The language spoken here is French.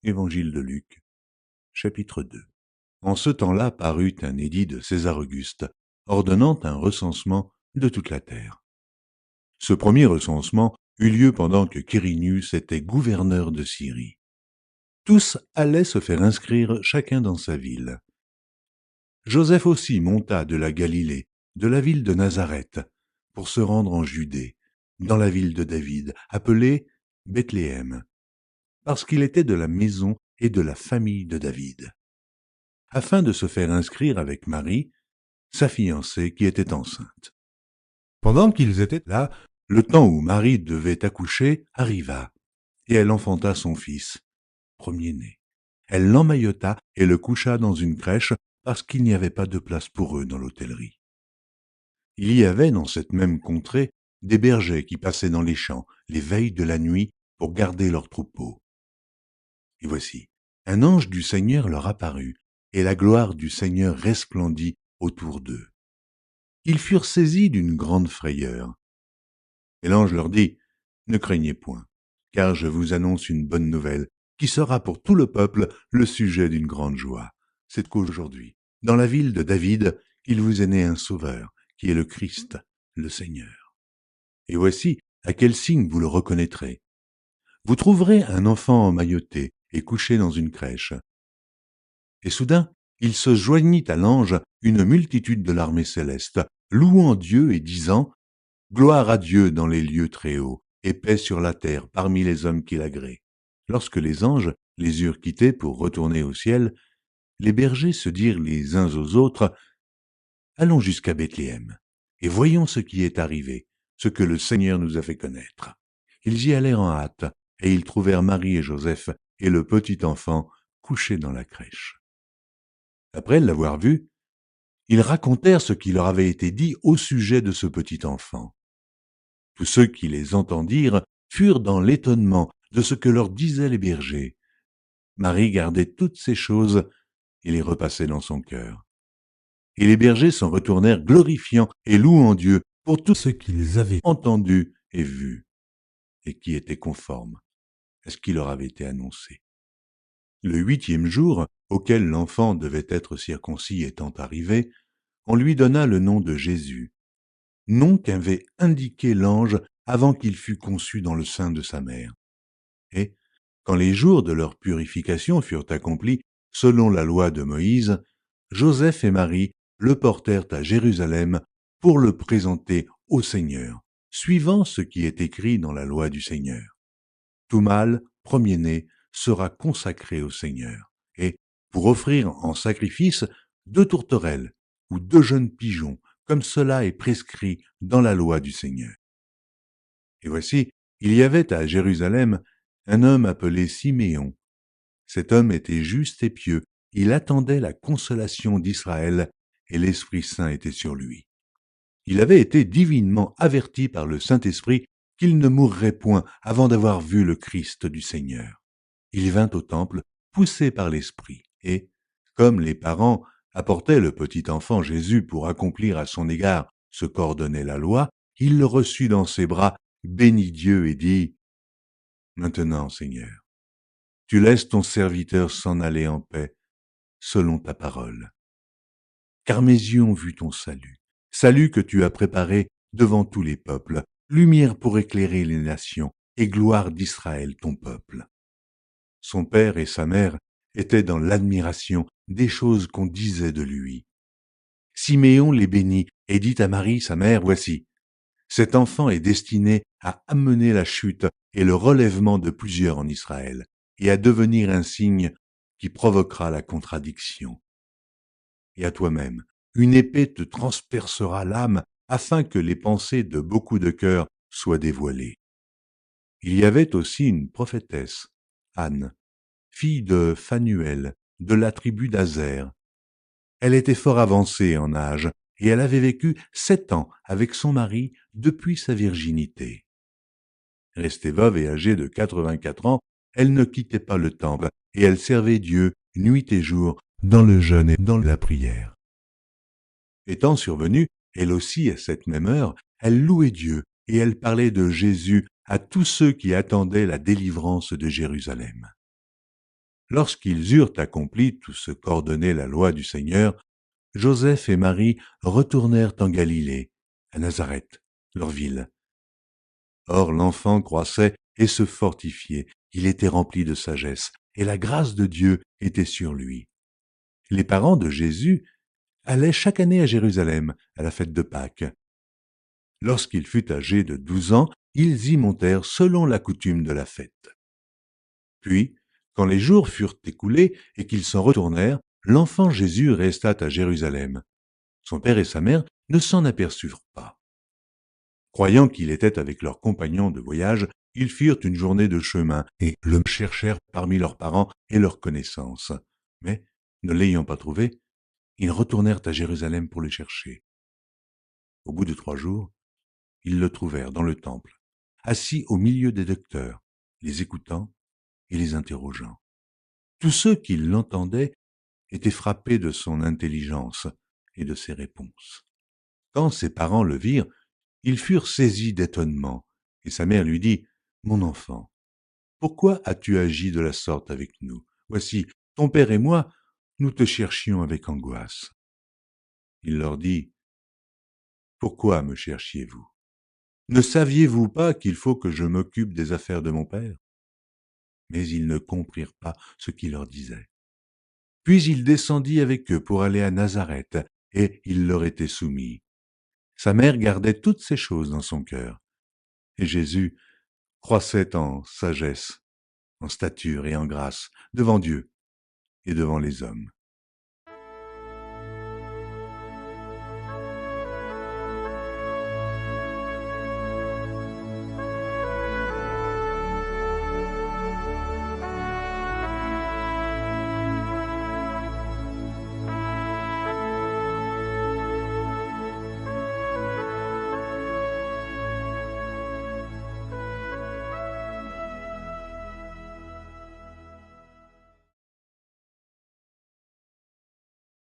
Évangile de Luc, chapitre 2. En ce temps-là parut un édit de César Auguste, ordonnant un recensement de toute la terre. Ce premier recensement eut lieu pendant que Quirinius était gouverneur de Syrie. Tous allaient se faire inscrire chacun dans sa ville. Joseph aussi monta de la Galilée, de la ville de Nazareth, pour se rendre en Judée, dans la ville de David, appelée Bethléem, parce qu'il était de la maison et de la famille de David, afin de se faire inscrire avec Marie, sa fiancée qui était enceinte. Pendant qu'ils étaient là, le temps où Marie devait accoucher arriva, et elle enfanta son fils, premier-né. Elle l'emmaillota et le coucha dans une crèche parce qu'il n'y avait pas de place pour eux dans l'hôtellerie. Il y avait dans cette même contrée des bergers qui passaient dans les champs les veilles de la nuit pour garder leurs troupeaux. Et voici, un ange du Seigneur leur apparut, et la gloire du Seigneur resplendit autour d'eux. Ils furent saisis d'une grande frayeur. Et l'ange leur dit, « Ne craignez point, car je vous annonce une bonne nouvelle, qui sera pour tout le peuple le sujet d'une grande joie. C'est qu'aujourd'hui, dans la ville de David, il vous est né un sauveur, qui est le Christ, le Seigneur. Et voici à quel signe vous le reconnaîtrez. Vous trouverez un enfant emmailloté et couché dans une crèche. » Et soudain, il se joignit à l'ange une multitude de l'armée céleste, louant Dieu et disant « Gloire à Dieu dans les lieux très hauts, et paix sur la terre parmi les hommes qu'il agrée. » Lorsque les anges les eurent quittés pour retourner au ciel, les bergers se dirent les uns aux autres « Allons jusqu'à Bethléem, et voyons ce qui est arrivé, ce que le Seigneur nous a fait connaître. » Ils y allèrent en hâte, et ils trouvèrent Marie et Joseph et le petit enfant couché dans la crèche. Après l'avoir vu, ils racontèrent ce qui leur avait été dit au sujet de ce petit enfant. Tous ceux qui les entendirent furent dans l'étonnement de ce que leur disaient les bergers. Marie gardait toutes ces choses et les repassait dans son cœur. Et les bergers s'en retournèrent glorifiant et louant Dieu pour tout ce qu'ils avaient entendu et vu, et qui était conforme à ce qui leur avait été annoncé. Le 8e jour, auquel l'enfant devait être circoncis étant arrivé, on lui donna le nom de Jésus, nom qu'avait indiqué l'ange avant qu'il fût conçu dans le sein de sa mère. Et, quand les jours de leur purification furent accomplis, selon la loi de Moïse, Joseph et Marie le portèrent à Jérusalem pour le présenter au Seigneur, suivant ce qui est écrit dans la loi du Seigneur. Tout mâle, premier-né, sera consacré au Seigneur, et pour offrir en sacrifice 2 tourterelles ou 2 jeunes pigeons, comme cela est prescrit dans la loi du Seigneur. Et voici, il y avait à Jérusalem un homme appelé Siméon. Cet homme était juste et pieux, il attendait la consolation d'Israël, et l'Esprit Saint était sur lui. Il avait été divinement averti par le Saint-Esprit qu'il ne mourrait point avant d'avoir vu le Christ du Seigneur. Il vint au temple, poussé par l'Esprit, et, comme les parents apportaient le petit enfant Jésus pour accomplir à son égard ce qu'ordonnait la loi, il le reçut dans ses bras, bénit Dieu et dit « Maintenant, Seigneur, tu laisses ton serviteur s'en aller en paix, selon ta parole. Car mes yeux ont vu ton salut, salut que tu as préparé devant tous les peuples, lumière pour éclairer les nations et gloire d'Israël ton peuple. » Son père et sa mère étaient dans l'admiration des choses qu'on disait de lui. Siméon les bénit et dit à Marie, sa mère, « Voici, cet enfant est destiné à amener la chute et le relèvement de plusieurs en Israël, et à devenir un signe qui provoquera la contradiction. Et à toi-même, une épée te transpercera l'âme afin que les pensées de beaucoup de cœurs soient dévoilées. » Il y avait aussi une prophétesse, Anne, fille de Phanuel, de la tribu d'Azer. Elle était fort avancée en âge, et elle avait vécu 7 ans avec son mari depuis sa virginité. Restée veuve et âgée de 84 ans, elle ne quittait pas le temple, et elle servait Dieu nuit et jour dans le jeûne et dans la prière. Étant survenue, elle aussi à cette même heure, elle louait Dieu, et elle parlait de Jésus à tous ceux qui attendaient la délivrance de Jérusalem. Lorsqu'ils eurent accompli tout ce qu'ordonnait la loi du Seigneur, Joseph et Marie retournèrent en Galilée, à Nazareth, leur ville. Or l'enfant croissait et se fortifiait, il était rempli de sagesse, et la grâce de Dieu était sur lui. Les parents de Jésus allaient chaque année à Jérusalem, à la fête de Pâques. Lorsqu'il fut âgé de 12 ans, ils y montèrent selon la coutume de la fête. Puis, quand les jours furent écoulés et qu'ils s'en retournèrent, l'enfant Jésus resta à Jérusalem. Son père et sa mère ne s'en aperçurent pas. Croyant qu'il était avec leurs compagnons de voyage, ils firent une journée de chemin et le cherchèrent parmi leurs parents et leurs connaissances. Mais, ne l'ayant pas trouvé, ils retournèrent à Jérusalem pour le chercher. Au bout de 3 jours, ils le trouvèrent dans le temple, assis au milieu des docteurs, les écoutant et les interrogeant. Tous ceux qui l'entendaient étaient frappés de son intelligence et de ses réponses. Quand ses parents le virent, ils furent saisis d'étonnement, et sa mère lui dit, « Mon enfant, pourquoi as-tu agi de la sorte avec nous? Voici, ton père et moi, nous te cherchions avec angoisse. » Il leur dit, « Pourquoi me cherchiez-vous? Ne saviez-vous pas qu'il faut que je m'occupe des affaires de mon père? » Mais ils ne comprirent pas ce qu'il leur disait. Puis il descendit avec eux pour aller à Nazareth, et il leur était soumis. Sa mère gardait toutes ces choses dans son cœur. Et Jésus croissait en sagesse, en stature et en grâce devant Dieu et devant les hommes.